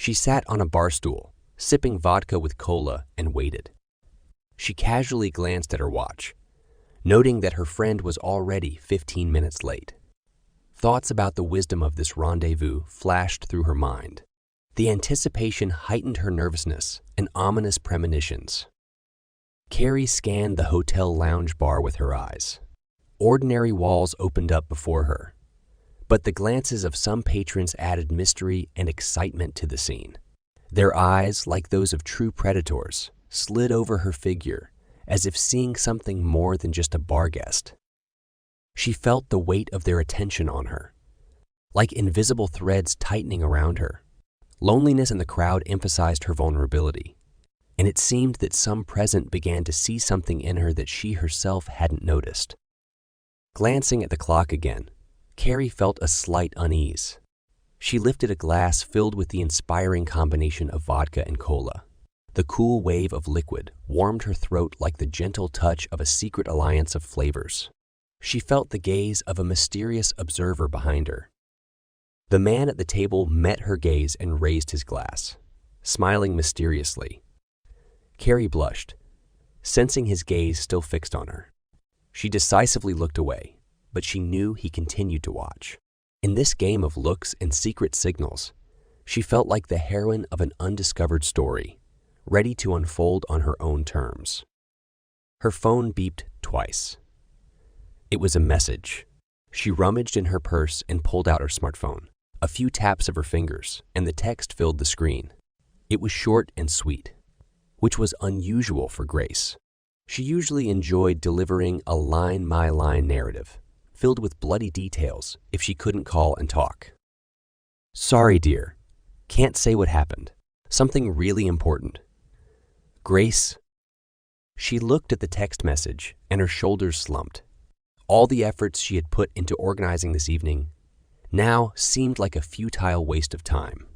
She sat on a bar stool, sipping vodka with cola, and waited. She casually glanced at her watch, noting that her friend was already 15 minutes late. Thoughts about the wisdom of this rendezvous flashed through her mind. The anticipation heightened her nervousness and ominous premonitions. Carrie scanned the hotel lounge bar with her eyes. Ordinary walls opened up before her, but the glances of some patrons added mystery and excitement to the scene. Their eyes, like those of true predators, slid over her figure as if seeing something more than just a bar guest. She felt the weight of their attention on her, like invisible threads tightening around her. Loneliness in the crowd emphasized her vulnerability, and it seemed that some present began to see something in her that she herself hadn't noticed. Glancing at the clock again, Carrie felt a slight unease. She lifted a glass filled with the inspiring combination of vodka and cola. The cool wave of liquid warmed her throat like the gentle touch of a secret alliance of flavors. She felt the gaze of a mysterious observer behind her. The man at the table met her gaze and raised his glass, smiling mysteriously. Carrie blushed, sensing his gaze still fixed on her. She decisively looked away, but she knew he continued to watch. In this game of looks and secret signals, she felt like the heroine of an undiscovered story, ready to unfold on her own terms. Her phone beeped twice. It was a message. She rummaged in her purse and pulled out her smartphone. A few taps of her fingers, and the text filled the screen. It was short and sweet, which was unusual for Grace. She usually enjoyed delivering a line-by-line narrative, filled with bloody details if she couldn't call and talk. Sorry, dear. Can't say what happened. Something really important. Grace. She looked at the text message, and her shoulders slumped. All the efforts she had put into organizing this evening now seemed like a futile waste of time.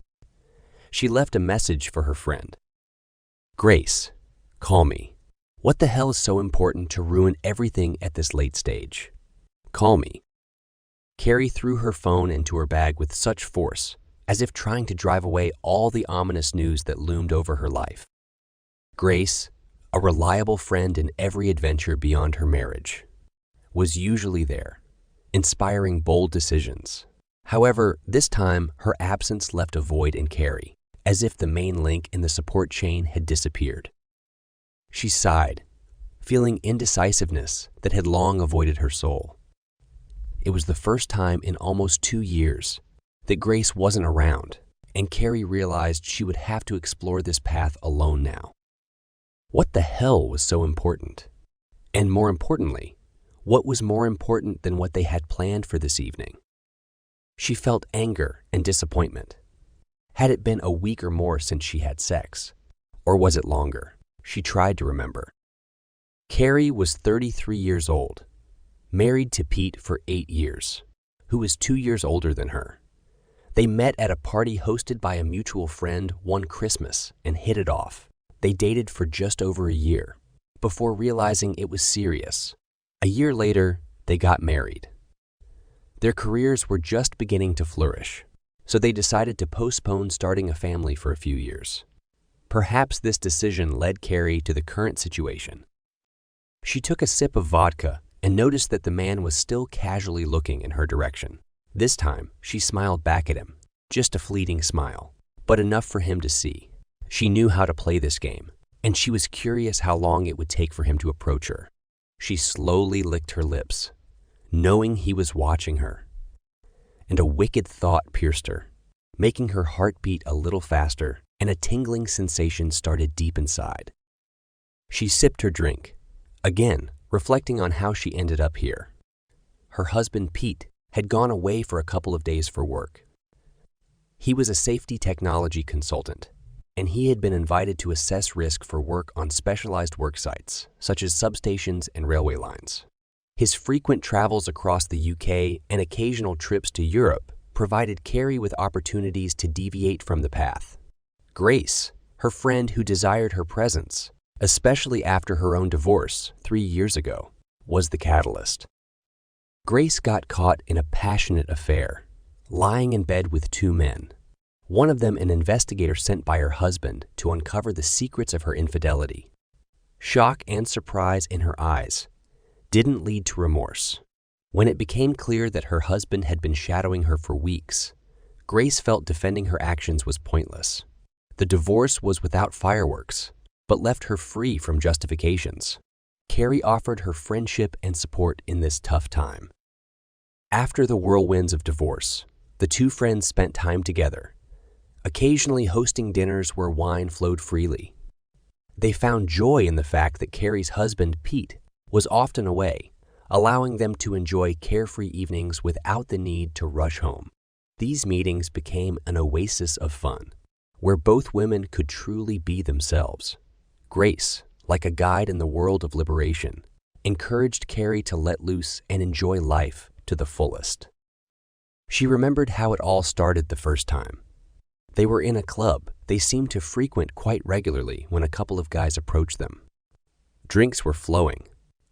She left a message for her friend. Grace, call me. What the hell is so important to ruin everything at this late stage? Call me. Carrie threw her phone into her bag with such force, as if trying to drive away all the ominous news that loomed over her life. Grace, a reliable friend in every adventure beyond her marriage, was usually there, inspiring bold decisions. However, this time her absence left a void in Carrie, as if the main link in the support chain had disappeared. She sighed, feeling indecisiveness that had long avoided her soul. It was the first time in almost 2 years that Grace wasn't around, and Carrie realized she would have to explore this path alone now. What the hell was so important? And more importantly, what was more important than what they had planned for this evening? She felt anger and disappointment. Had it been a week or more since she had sex? Or was it longer? She tried to remember. Carrie was 33 years old, married to Pete for 8 years, who was 2 years older than her. They met at a party hosted by a mutual friend one Christmas and hit it off. They dated for just over a year, before realizing it was serious. A year later, they got married. Their careers were just beginning to flourish, so they decided to postpone starting a family for a few years. Perhaps this decision led Carrie to the current situation. She took a sip of vodka and noticed that the man was still casually looking in her direction. This time, she smiled back at him, just a fleeting smile, but enough for him to see. She knew how to play this game, and she was curious how long it would take for him to approach her. She slowly licked her lips, knowing he was watching her, and a wicked thought pierced her, making her heart beat a little faster, and a tingling sensation started deep inside. She sipped her drink, again reflecting on how she ended up here. Her husband, Pete, had gone away for a couple of days for work. He was a safety technology consultant, and he had been invited to assess risk for work on specialized work sites, such as substations and railway lines. His frequent travels across the UK and occasional trips to Europe provided Carrie with opportunities to deviate from the path. Grace, her friend who desired her presence, especially after her own divorce 3 years ago, was the catalyst. Grace got caught in a passionate affair, lying in bed with 2 men. one of them an investigator sent by her husband to uncover the secrets of her infidelity. Shock and surprise in her eyes didn't lead to remorse. When it became clear that her husband had been shadowing her for weeks, Grace felt defending her actions was pointless. The divorce was without fireworks, but left her free from justifications. Carrie offered her friendship and support in this tough time. After the whirlwinds of divorce, the two friends spent time together, occasionally hosting dinners where wine flowed freely. They found joy in the fact that Carrie's husband, Pete, was often away, allowing them to enjoy carefree evenings without the need to rush home. These meetings became an oasis of fun, where both women could truly be themselves. Grace, like a guide in the world of liberation, encouraged Carrie to let loose and enjoy life to the fullest. She remembered how it all started the first time. They were in a club they seemed to frequent quite regularly when a couple of guys approached them. Drinks were flowing.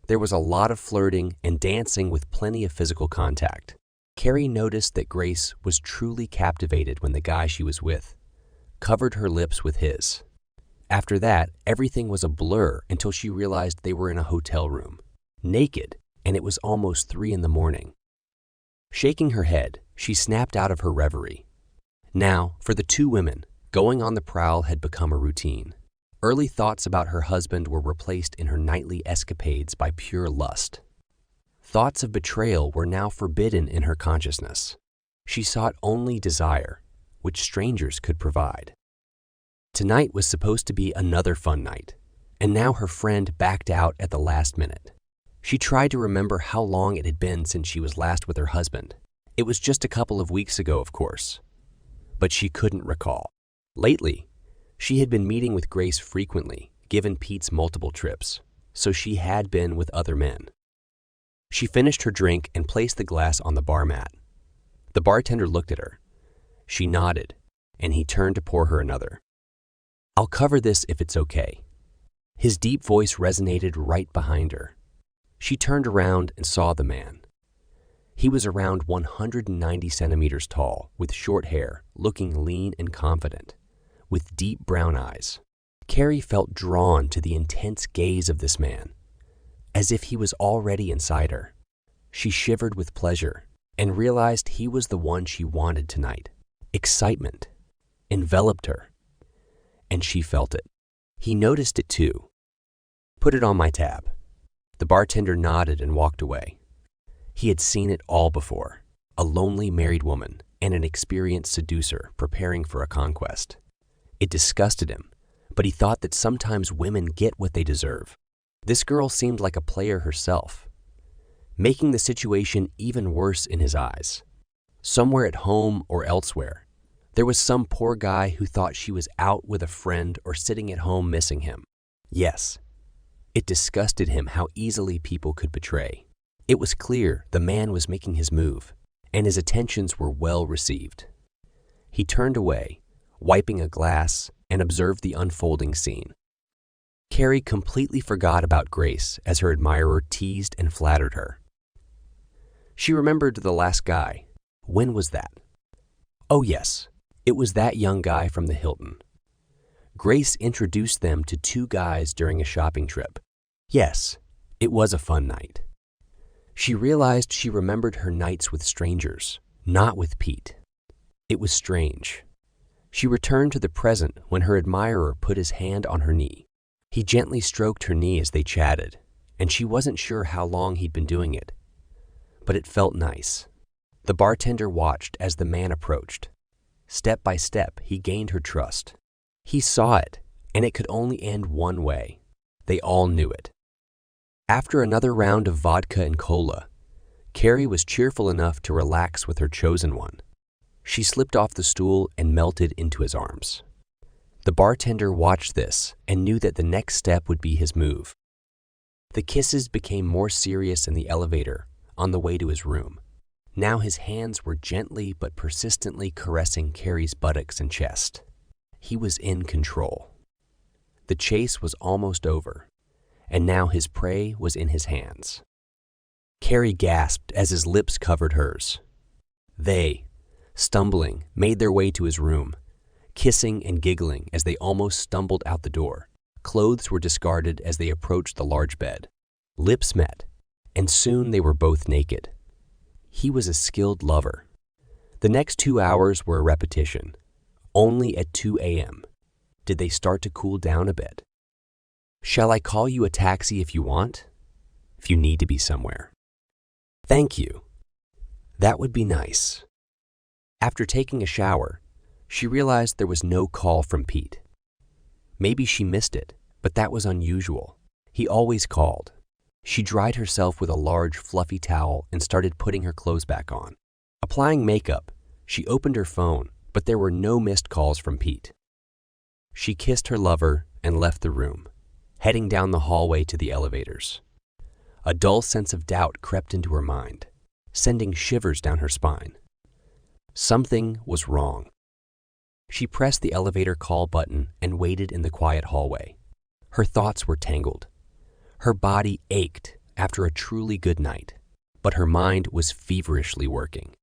There was a lot of flirting and dancing with plenty of physical contact. Carrie noticed that Grace was truly captivated when the guy she was with covered her lips with his. After that, everything was a blur until she realized they were in a hotel room, naked, and it was almost 3 a.m. Shaking her head, she snapped out of her reverie. Now, for the two women, going on the prowl had become a routine. Early thoughts about her husband were replaced in her nightly escapades by pure lust. Thoughts of betrayal were now forbidden in her consciousness. She sought only desire, which strangers could provide. Tonight was supposed to be another fun night, and now her friend backed out at the last minute. She tried to remember how long it had been since she was last with her husband. It was just a couple of weeks ago, of course. But she couldn't recall. Lately, she had been meeting with Grace frequently, given Pete's multiple trips, so she had been with other men. She finished her drink and placed the glass on the bar mat. The bartender looked at her. She nodded, and he turned to pour her another. "I'll cover this if it's okay." His deep voice resonated right behind her. She turned around and saw the man. He was around 190 centimeters tall, with short hair, looking lean and confident, with deep brown eyes. Carrie felt drawn to the intense gaze of this man, as if he was already inside her. She shivered with pleasure and realized he was the one she wanted tonight. Excitement enveloped her, and she felt it. He noticed it too. "Put it on my tab." The bartender nodded and walked away. He had seen it all before, a lonely married woman and an experienced seducer preparing for a conquest. It disgusted him, but he thought that sometimes women get what they deserve. This girl seemed like a player herself, making the situation even worse in his eyes. Somewhere at home or elsewhere, there was some poor guy who thought she was out with a friend or sitting at home missing him. Yes, it disgusted him how easily people could betray. It was clear the man was making his move, and his attentions were well received. He turned away, wiping a glass, and observed the unfolding scene. Carrie completely forgot about Grace as her admirer teased and flattered her. She remembered the last guy. When was that? Oh yes, it was that young guy from the Hilton. Grace introduced them to two guys during a shopping trip. Yes, it was a fun night. She realized she remembered her nights with strangers, not with Pete. It was strange. She returned to the present when her admirer put his hand on her knee. He gently stroked her knee as they chatted, and she wasn't sure how long he'd been doing it. But it felt nice. The bartender watched as the man approached. Step by step, he gained her trust. He saw it, and it could only end one way. They all knew it. After another round of vodka and cola, Carrie was cheerful enough to relax with her chosen one. She slipped off the stool and melted into his arms. The bartender watched this and knew that the next step would be his move. The kisses became more serious in the elevator on the way to his room. Now his hands were gently but persistently caressing Carrie's buttocks and chest. He was in control. The chase was almost over, and now his prey was in his hands. Carrie gasped as his lips covered hers. They, stumbling, made their way to his room, kissing and giggling as they almost stumbled out the door. Clothes were discarded as they approached the large bed. Lips met, and soon they were both naked. He was a skilled lover. The next 2 hours were a repetition. Only at 2 a.m. did they start to cool down a bit. "Shall I call you a taxi if you want? If you need to be somewhere." "Thank you. That would be nice." After taking a shower, she realized there was no call from Pete. Maybe she missed it, but that was unusual. He always called. She dried herself with a large, fluffy towel and started putting her clothes back on. Applying makeup, she opened her phone, but there were no missed calls from Pete. She kissed her lover and left the room, heading down the hallway to the elevators. A dull sense of doubt crept into her mind, sending shivers down her spine. Something was wrong. She pressed the elevator call button and waited in the quiet hallway. Her thoughts were tangled. Her body ached after a truly good night, but her mind was feverishly working.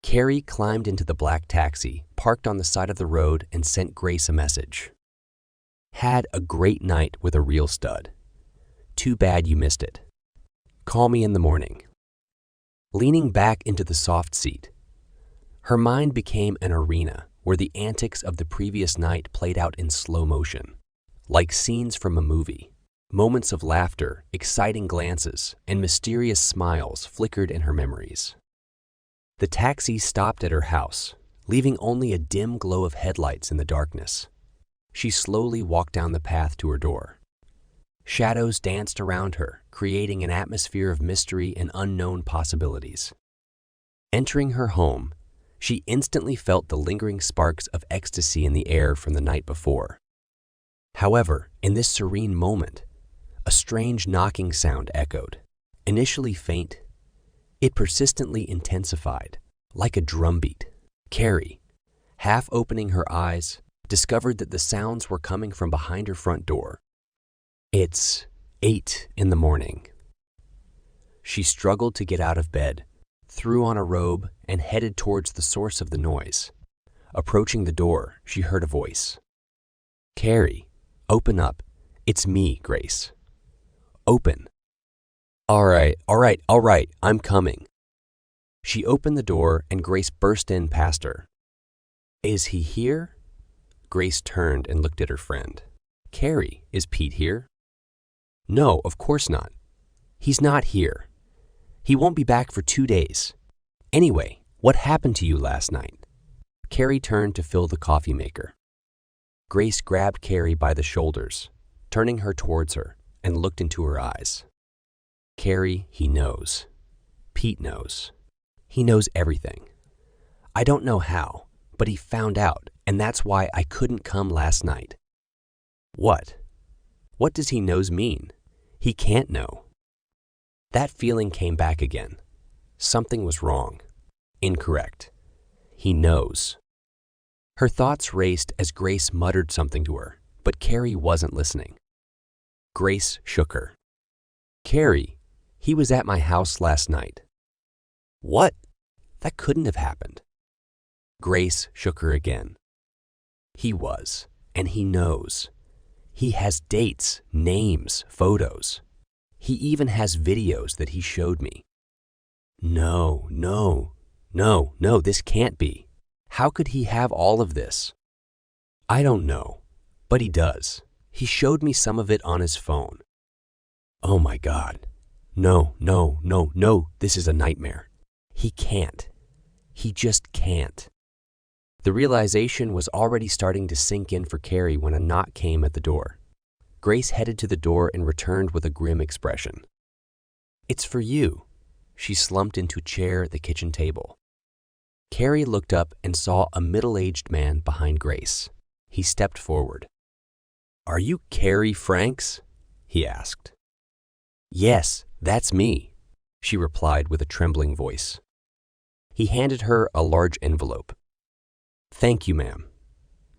Carrie climbed into the black taxi, parked on the side of the road, and sent Grace a message. "Had a great night with a real stud. Too bad you missed it. Call me in the morning." Leaning back into the soft seat, her mind became an arena where the antics of the previous night played out in slow motion, like scenes from a movie. Moments of laughter, exciting glances, and mysterious smiles flickered in her memories. The taxi stopped at her house, leaving only a dim glow of headlights in the darkness. She slowly walked down the path to her door. Shadows danced around her, creating an atmosphere of mystery and unknown possibilities. Entering her home, she instantly felt the lingering sparks of ecstasy in the air from the night before. However, in this serene moment, a strange knocking sound echoed. Initially faint, it persistently intensified, like a drumbeat. Carrie, half opening her eyes, discovered that the sounds were coming from behind her front door. It's 8 in the morning. She struggled to get out of bed, threw on a robe, and headed towards the source of the noise. Approaching the door, she heard a voice. "Carrie, open up. It's me, Grace. Open." All right, I'm coming." She opened the door and Grace burst in past her. "Is he here?" Grace turned and looked at her friend. "Carrie, is Pete here?" "No, of course not. He's not here. He won't be back for 2 days. Anyway, what happened to you last night?" Carrie turned to fill the coffee maker. Grace grabbed Carrie by the shoulders, turning her towards her, and looked into her eyes. "Carrie, he knows. Pete knows. He knows everything. I don't know how, but he found out, and that's why I couldn't come last night." "What? What does he knows mean? He can't know." That feeling came back again. Something was wrong. Incorrect. He knows. Her thoughts raced as Grace muttered something to her, but Carrie wasn't listening. Grace shook her. "Carrie, he was at my house last night." "What? That couldn't have happened." Grace shook her again. "He was, and he knows. He has dates, names, photos. He even has videos that he showed me." No, this can't be. How could he have all of this?" "I don't know, but he does. He showed me some of it on his phone." "Oh my God. No, this is a nightmare. He can't. He just can't." The realization was already starting to sink in for Carrie when a knock came at the door. Grace headed to the door and returned with a grim expression. "It's for you." She slumped into a chair at the kitchen table. Carrie looked up and saw a middle-aged man behind Grace. He stepped forward. "Are you Carrie Franks?" he asked. "Yes, that's me," she replied with a trembling voice. He handed her a large envelope. "Thank you, ma'am.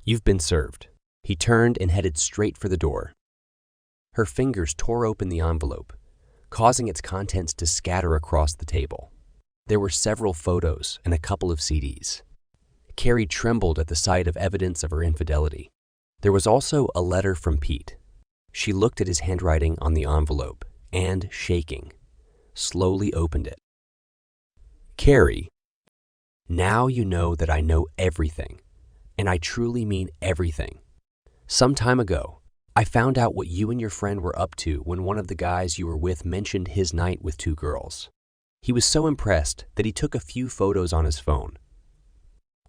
You've been served." He turned and headed straight for the door. Her fingers tore open the envelope, causing its contents to scatter across the table. There were several photos and a couple of CDs. Carrie trembled at the sight of evidence of her infidelity. There was also a letter from Pete. She looked at his handwriting on the envelope and, shaking, slowly opened it. Carrie, now you know that I know everything, and I truly mean everything. Some time ago, I found out what you and your friend were up to when one of the guys you were with mentioned his night with 2 girls. He was so impressed that he took a few photos on his phone.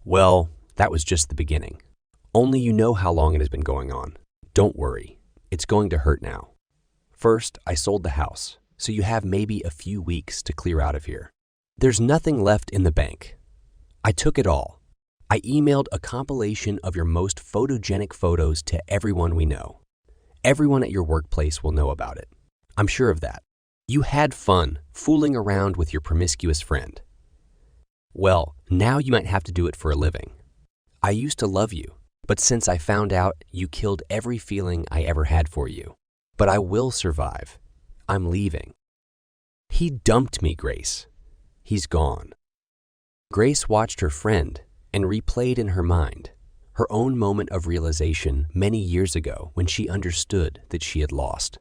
Well, that was just the beginning. Only you know how long it has been going on. Don't worry, it's going to hurt now. First, I sold the house, so you have maybe a few weeks to clear out of here. There's nothing left in the bank. I took it all. I emailed a compilation of your most photogenic photos to everyone we know. Everyone at your workplace will know about it. I'm sure of that. You had fun fooling around with your promiscuous friend. Well, now you might have to do it for a living. I used to love you, but since I found out, you killed every feeling I ever had for you. But I will survive. I'm leaving. He dumped me, Grace. He's gone. Grace watched her friend and replayed in her mind her own moment of realization many years ago when she understood that she had lost.